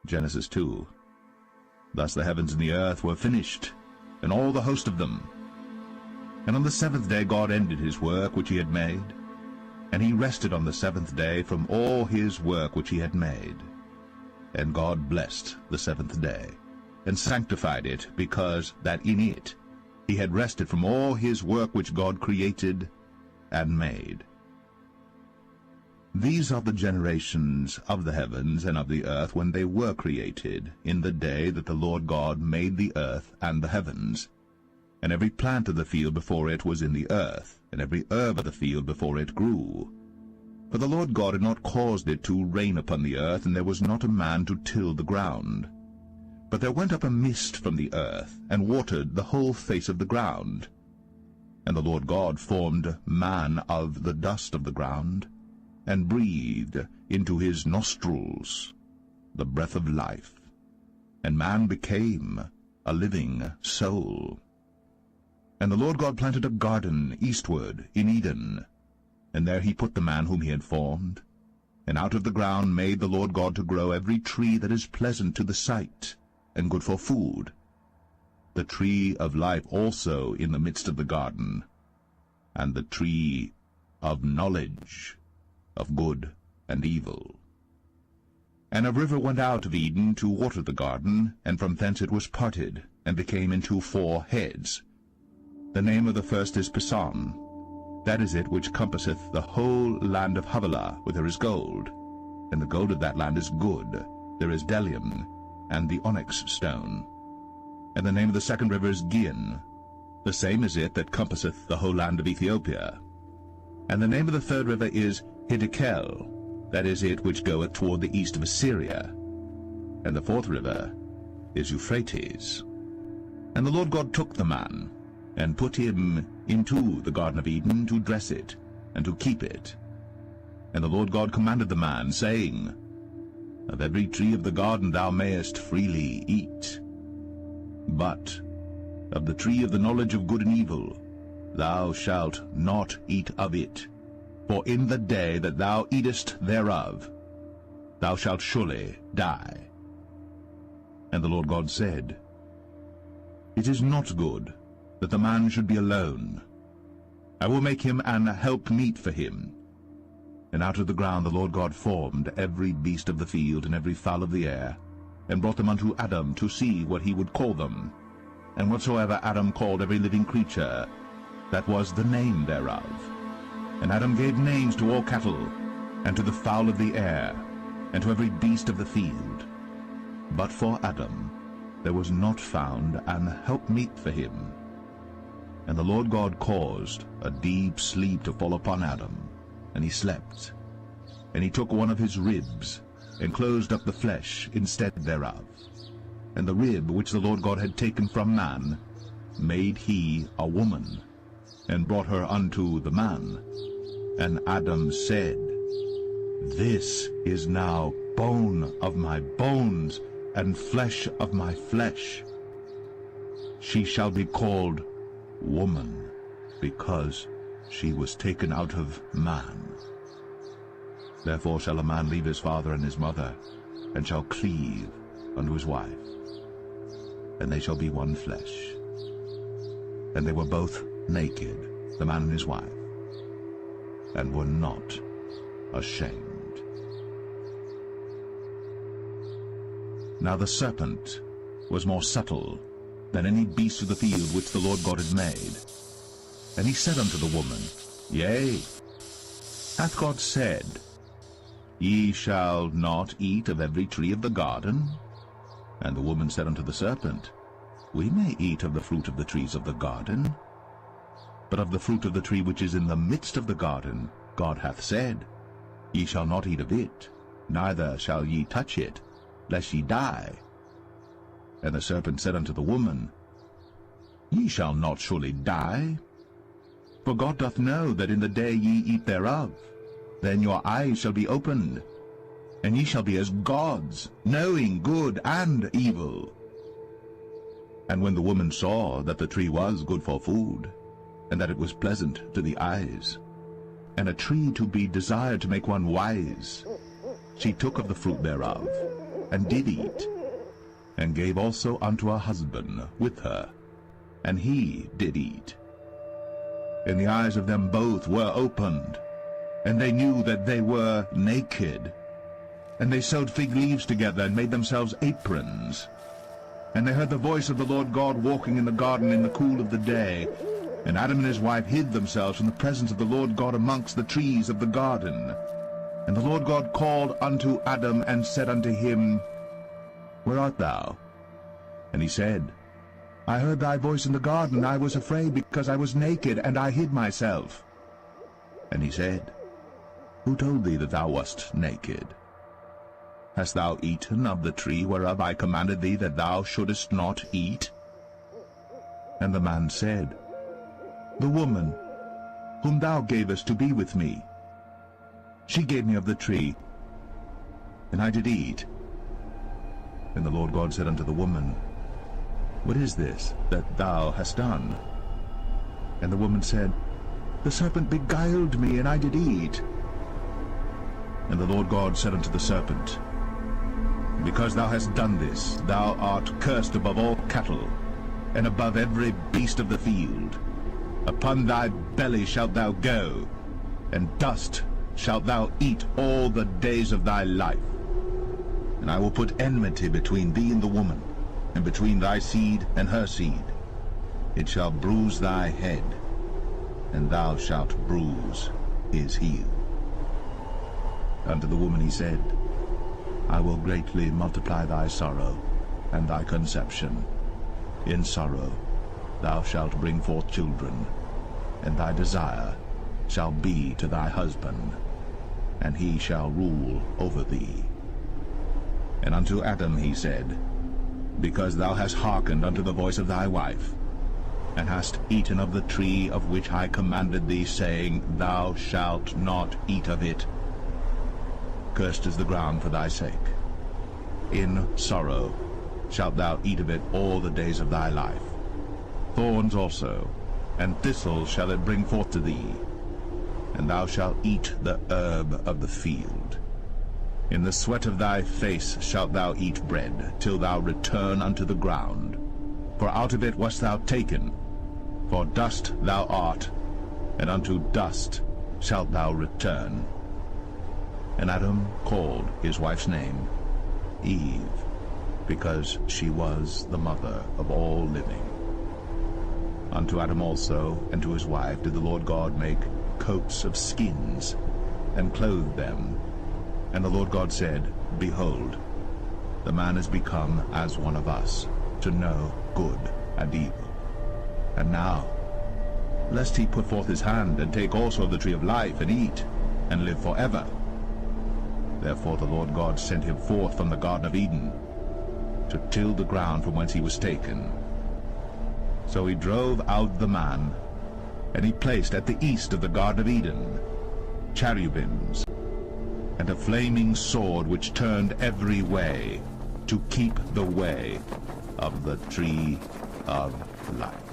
Genesis 2. Thus the heavens and the earth were finished, and all the host of them. And on the seventh day God ended his work which he had made, and he rested on the seventh day from all his work which he had made. And God blessed the seventh day, and sanctified it, because that in it he had rested from all his work which God created and made. These are the generations of the heavens and of the earth when they were created, in the day that the Lord God made the earth and the heavens. And every plant of the field before it was in the earth, and every herb of the field before it grew. For the Lord God had not caused it to rain upon the earth, and there was not a man to till the ground. But there went up a mist from the earth, and watered the whole face of the ground. And the Lord God formed man of the dust of the ground, and breathed into his nostrils the breath of life, and man became a living soul. And the Lord God planted a garden eastward in Eden, and there he put the man whom he had formed. And out of the ground made the Lord God to grow every tree that is pleasant to the sight, and good for food, the tree of life also in the midst of the garden, and the tree of knowledge of good and evil. And a river went out of Eden to water the garden, and from thence it was parted, and became into 4 heads. The name of the first is Pison. That is it which compasseth the whole land of Havilah, where there is gold. And the gold of that land is good. There is bdellium, and the onyx stone. And the name of the second river is Gihon. The same is it that compasseth the whole land of Ethiopia. And the name of the third river is Hiddekel. That is it which goeth toward the east of Assyria. And the fourth river is Euphrates. And the Lord God took the man, and put him into the Garden of Eden to dress it, and to keep it. And the Lord God commanded the man, saying, Of every tree of the garden thou mayest freely eat, but of the tree of the knowledge of good and evil thou shalt not eat of it. For in the day that thou eatest thereof, thou shalt surely die. And the Lord God said, It is not good that the man should be alone. I will make him an helpmeet for him. And out of the ground the Lord God formed every beast of the field and every fowl of the air, and brought them unto Adam to see what he would call them. And whatsoever Adam called every living creature, that was the name thereof. And Adam gave names to all cattle, and to the fowl of the air, and to every beast of the field. But for Adam there was not found an helpmeet for him. And the Lord God caused a deep sleep to fall upon Adam, and he slept. And he took one of his ribs, and closed up the flesh instead thereof. And the rib which the Lord God had taken from man made he a woman, and brought her unto the man. And Adam said, This is now bone of my bones, and flesh of my flesh. She shall be called woman, because she was taken out of man. Therefore shall a man leave his father and his mother, and shall cleave unto his wife, and they shall be one flesh. And they were both naked, the man and his wife, and were not ashamed. Now the serpent was more subtle than any beast of the field which the Lord God had made. And he said unto the woman, Yea, hath God said, Ye shall not eat of every tree of the garden? And the woman said unto the serpent, We may eat of the fruit of the trees of the garden. But of the fruit of the tree which is in the midst of the garden, God hath said, Ye shall not eat of it, neither shall ye touch it, lest ye die. And the serpent said unto the woman, Ye shall not surely die. For God doth know that in the day ye eat thereof, then your eyes shall be opened, and ye shall be as gods, knowing good and evil. And when the woman saw that the tree was good for food, and that it was pleasant to the eyes, and a tree to be desired to make one wise, she took of the fruit thereof, and did eat, and gave also unto her husband with her, and he did eat. And the eyes of them both were opened, and they knew that they were naked. And they sewed fig leaves together, and made themselves aprons. And they heard the voice of the Lord God walking in the garden in the cool of the day. And Adam and his wife hid themselves from the presence of the Lord God amongst the trees of the garden. And the Lord God called unto Adam, and said unto him, Where art thou? And he said, I heard thy voice in the garden, and I was afraid, because I was naked, and I hid myself. And he said, Who told thee that thou wast naked? Hast thou eaten of the tree whereof I commanded thee that thou shouldest not eat? And the man said, The woman, whom thou gavest to be with me, she gave me of the tree, and I did eat. And the Lord God said unto the woman, What is this that thou hast done? And the woman said, The serpent beguiled me, and I did eat. And the Lord God said unto the serpent, Because thou hast done this, thou art cursed above all cattle, and above every beast of the field. Upon thy belly shalt thou go, and dust shalt thou eat all the days of thy life. And I will put enmity between thee and the woman, and between thy seed and her seed. It shall bruise thy head, and thou shalt bruise his heel. Unto the woman he said, I will greatly multiply thy sorrow and thy conception. In sorrow thou shalt bring forth children, and thy desire shall be to thy husband, and he shall rule over thee. And unto Adam he said, Because thou hast hearkened unto the voice of thy wife, and hast eaten of the tree of which I commanded thee, saying, Thou shalt not eat of it, cursed is the ground for thy sake. In sorrow shalt thou eat of it all the days of thy life. Thorns also and thistles shall it bring forth to thee, and thou shalt eat the herb of the field. In the sweat of thy face shalt thou eat bread, till thou return unto the ground. For out of it wast thou taken, for dust thou art, and unto dust shalt thou return. And Adam called his wife's name Eve, because she was the mother of all living. Unto Adam also and to his wife did the Lord God make coats of skins, and clothed them. And the Lord God said, Behold, the man is become as one of us, to know good and evil. And now, lest he put forth his hand, and take also of the tree of life, and eat, and live forever. Therefore the Lord God sent him forth from the Garden of Eden, to till the ground from whence he was taken. So he drove out the man, and he placed at the east of the Garden of Eden cherubims, and a flaming sword which turned every way, to keep the way of the tree of life.